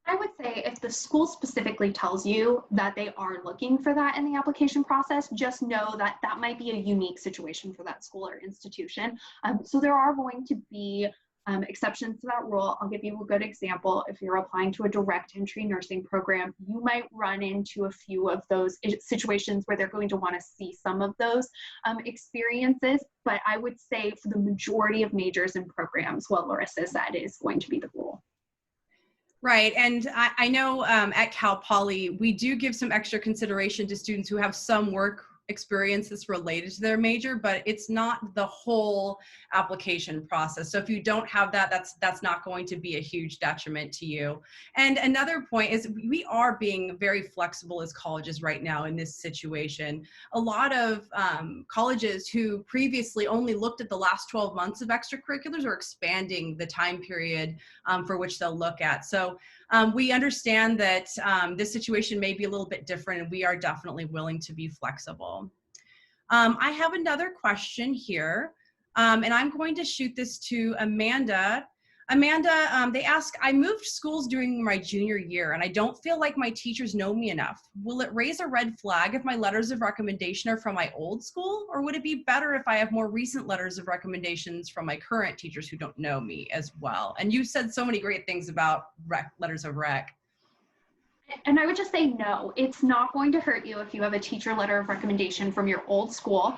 [SPEAKER 3] I would say if the school specifically tells you that they are looking for that in the application process, just know that that might be a unique situation for that school or institution. So there are going to be exceptions to that rule. I'll give you a good example. If you're applying to a direct entry nursing program, you might run into a few of those situations where they're going to want to see some of those experiences. But I would say for the majority of majors and programs, what Larissa said is going to be the rule.
[SPEAKER 2] Right. And I know at Cal Poly, we do give some extra consideration to students who have some work experience that's related to their major, but it's not the whole application process. So if you don't have that, that's not going to be a huge detriment to you. And another point is we are being very flexible as colleges right now in this situation. A lot of colleges who previously only looked at the last 12 months of extracurriculars are expanding the time period for which they'll look at. So we understand that this situation may be a little bit different, and we are definitely willing to be flexible. I have another question here, and I'm going to shoot this to Amanda. Amanda, they ask, I moved schools during my junior year, and I don't feel like my teachers know me enough. Will it raise a red flag if my letters of recommendation are from my old school, or would it be better if I have more recent letters of recommendations from my current teachers who don't know me as well? And you said so many great things about letters of rec.
[SPEAKER 3] And I would just say no, it's not going to hurt you if you have a teacher letter of recommendation from your old school.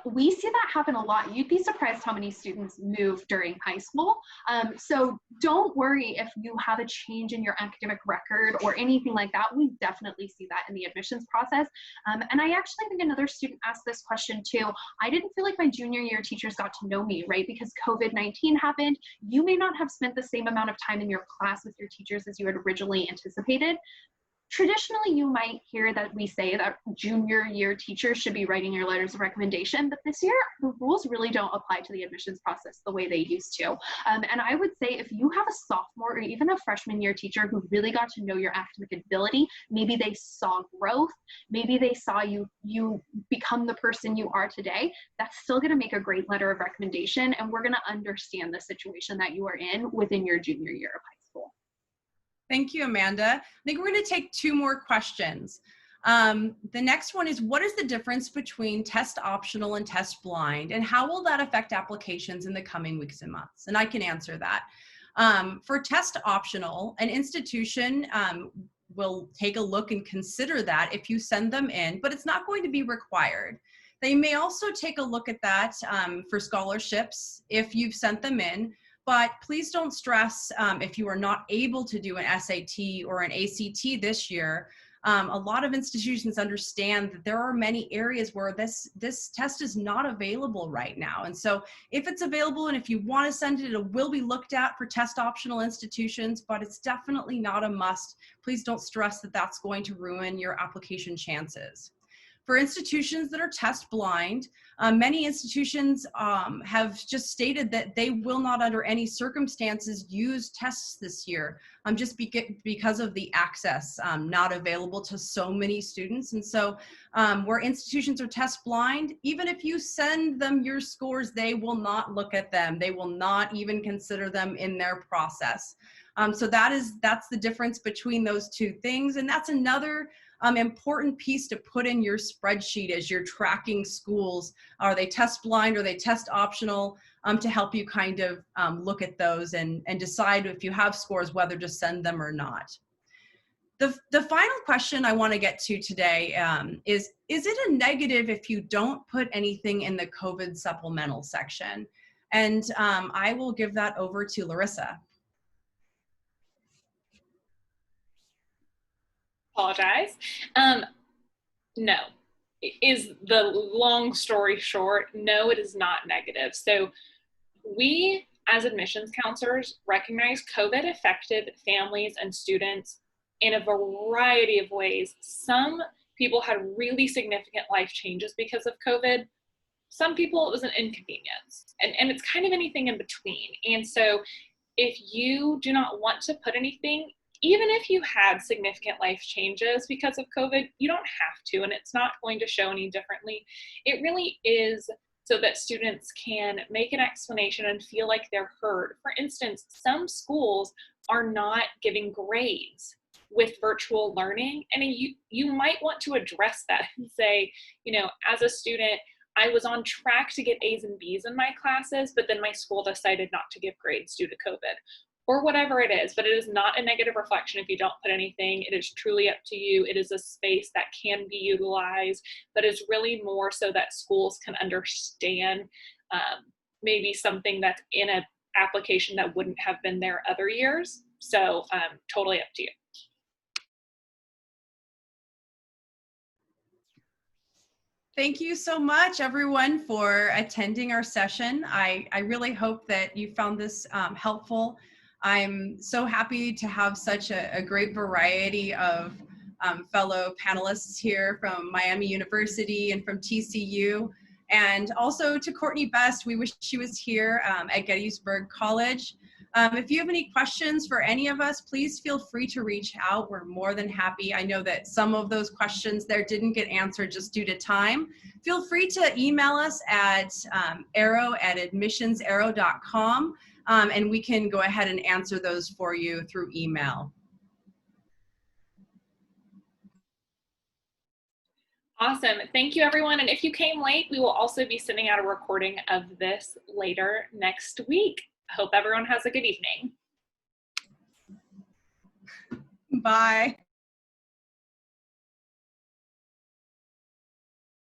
[SPEAKER 3] We see that happen a lot. You'd be surprised how many students move during high school. So don't worry if you have a change in your academic record or anything like that. We definitely see that in the admissions process. And I actually think another student asked this question too. I didn't feel like my junior year teachers got to know me, right? Because COVID-19 happened. You may not have spent the same amount of time in your class with your teachers as you had originally anticipated. Traditionally, you might hear that we say that junior year teachers should be writing your letters of recommendation, but this year, the rules really don't apply to the admissions process the way they used to. And I would say if you have a sophomore or even a freshman year teacher who really got to know your academic ability, maybe they saw growth, maybe they saw you become the person you are today, that's still gonna make a great letter of recommendation, and we're gonna understand the situation that you are in within your junior year of high school.
[SPEAKER 2] Thank you, Amanda. I think we're going to take two more questions. The next one is, what is the difference between test optional and test blind, and how will that affect applications in the coming weeks and months? And I can answer that. For test optional, an institution will take a look and consider that if you send them in, but it's not going to be required. They may also take a look at that for scholarships if you've sent them in. But please don't stress if you are not able to do an SAT or an ACT this year. A lot of institutions understand that there are many areas where this test is not available right now. And so if it's available and if you want to send it, it will be looked at for test optional institutions, but it's definitely not a must. Please don't stress that that's going to ruin your application chances. For institutions that are test blind, many institutions have just stated that they will not under any circumstances use tests this year, just because of the access not available to so many students. And so where institutions are test blind, even if you send them your scores, they will not look at them. They will not even consider them in their process. So that's the difference between those two things. And that's another important piece to put in your spreadsheet as you're tracking schools. Are they test blind? Are they test optional? To help you kind of look at those and decide if you have scores, whether to send them or not. The final question I want to get to today is it a negative if you don't put anything in the COVID supplemental section? And I will give that over to Larissa.
[SPEAKER 1] Apologize. No, is the long story short. No, it is not negative. So we, as admissions counselors, recognize COVID affected families and students in a variety of ways. Some people had really significant life changes because of COVID. Some people, it was an inconvenience, and it's kind of anything in between. And so if you do not want to put anything, even if you had significant life changes because of COVID, you don't have to, and it's not going to show any differently. It really is so that students can make an explanation and feel like they're heard. For instance, some schools are not giving grades with virtual learning, and you might want to address that and say, as a student, I was on track to get A's and B's in my classes, but then my school decided not to give grades due to COVID, or whatever it is. But it is not a negative reflection if you don't put anything. It is truly up to you. It is a space that can be utilized, but is really more so that schools can understand maybe something that's in an application that wouldn't have been there other years. So totally up to you.
[SPEAKER 2] Thank you so much, everyone, for attending our session. I really hope that you found this helpful. I'm so happy to have such a great variety of fellow panelists here from Miami University and from TCU. And also to Courtney Best, we wish she was here at Gettysburg College. If you have any questions for any of us, please feel free to reach out. We're more than happy. I know that some of those questions there didn't get answered just due to time. Feel free to email us at arrow@admissionsarrow.com, and we can go ahead and answer those for you through email.
[SPEAKER 1] Awesome. Thank you, everyone. And if you came late, we will also be sending out a recording of this later next week. Hope everyone has a good evening.
[SPEAKER 2] Bye.